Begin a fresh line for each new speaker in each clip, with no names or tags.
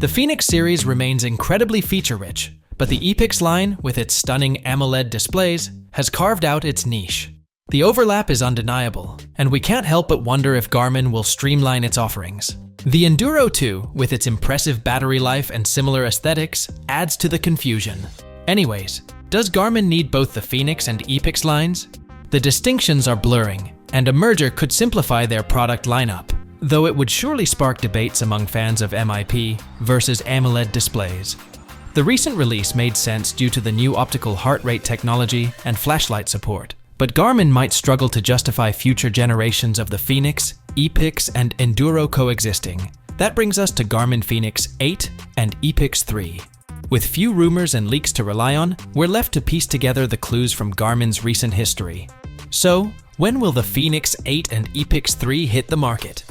The Fenix series remains incredibly feature-rich, but the Epix line, with its stunning AMOLED displays, has carved out its niche. The overlap is undeniable, and we can't help but wonder if Garmin will streamline its offerings. The Enduro 2, with its impressive battery life and similar aesthetics, adds to the confusion. Anyways, does Garmin need both the Fenix and Epix lines? The distinctions are blurring, and a merger could simplify their product lineup, though it would surely spark debates among fans of MIP versus AMOLED displays. The recent release made sense due to the new optical heart rate technology and flashlight support, but Garmin might struggle to justify future generations of the Fenix, Epix, and Enduro coexisting. That brings us to Garmin Fenix 8 and Epix 3. With few rumors and leaks to rely on, we're left to piece together the clues from Garmin's recent history. So, when will the Fenix 8 and Epix 3 hit the market?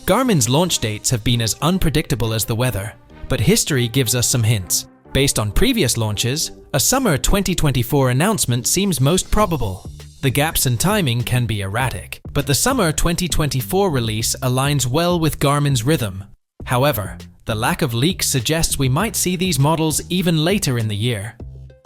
Garmin's launch dates have been as unpredictable as the weather, but history gives us some hints. Based on previous launches, a summer 2024 announcement seems most probable. The gaps in timing can be erratic, but the summer 2024 release aligns well with Garmin's rhythm. However, the lack of leaks suggests we might see these models even later in the year.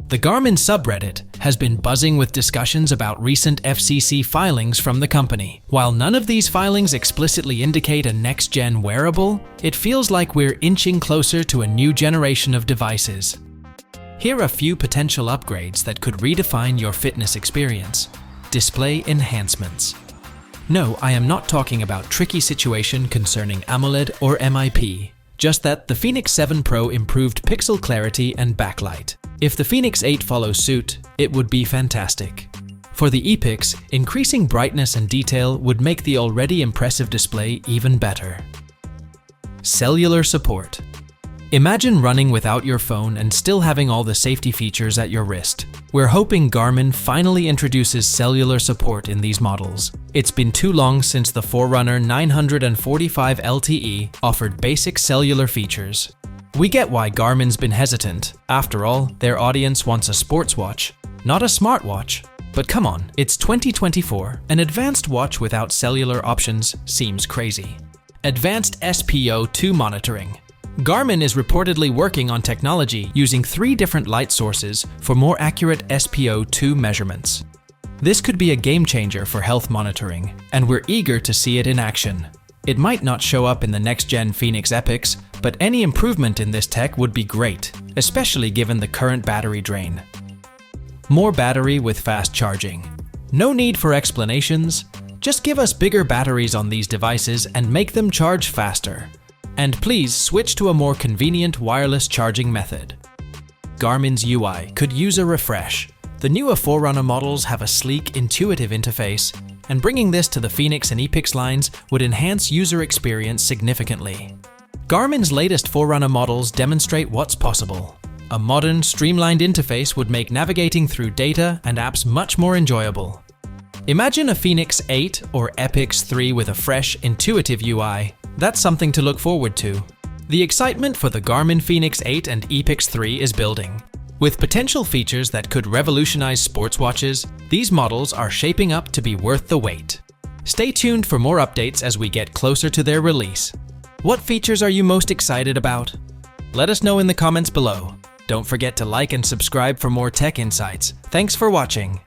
The Garmin subreddit has been buzzing with discussions about recent FCC filings from the company. While none of these filings explicitly indicate a next-gen wearable, it feels like we're inching closer to a new generation of devices. Here are a few potential upgrades that could redefine your fitness experience. Display enhancements. No, I am not talking about tricky situation concerning AMOLED or MIP. Just that the Fenix 7 Pro improved pixel clarity and backlight. If the Fenix 8 follows suit, it would be fantastic. For the Epix, increasing brightness and detail would make the already impressive display even better. Cellular support. Imagine running without your phone and still having all the safety features at your wrist. We're hoping Garmin finally introduces cellular support in these models. It's been too long since the Forerunner 945 LTE offered basic cellular features. We get why Garmin's been hesitant. After all, their audience wants a sports watch, not a smartwatch. But come on, it's 2024. An advanced watch without cellular options seems crazy. AdvancedSPO2 monitoring. Garmin is reportedly working on technology using 3 different light sources for more accurate SPO2 measurements. This could be a game changer for health monitoring, and we're eager to see it in action. It might not show up in the next-gen Fenix Epix, but any improvement in this tech would be great, especially given the current battery drain. More battery with fast charging. No need for explanations. Just give us bigger batteries on these devices and make them charge faster. And please switch to a more convenient wireless charging method. Garmin's UI could use a refresh. The newer Forerunner models have a sleek, intuitive interface, and bringing this to the Fenix and Epix lines would enhance user experience significantly. Garmin's latest Forerunner models demonstrate what's possible. A modern, streamlined interface would make navigating through data and apps much more enjoyable. Imagine a Fenix 8 or Epix 3 with a fresh, intuitive UI. That's something to look forward to. The excitement for the Garmin Fenix 8 and Epix 3 is building. With potential features that could revolutionize sports watches, these models are shaping up to be worth the wait. Stay tuned for more updates as we get closer to their release. What features are you most excited about? Let us know in the comments below. Don't forget to like and subscribe for more tech insights. Thanks for watching.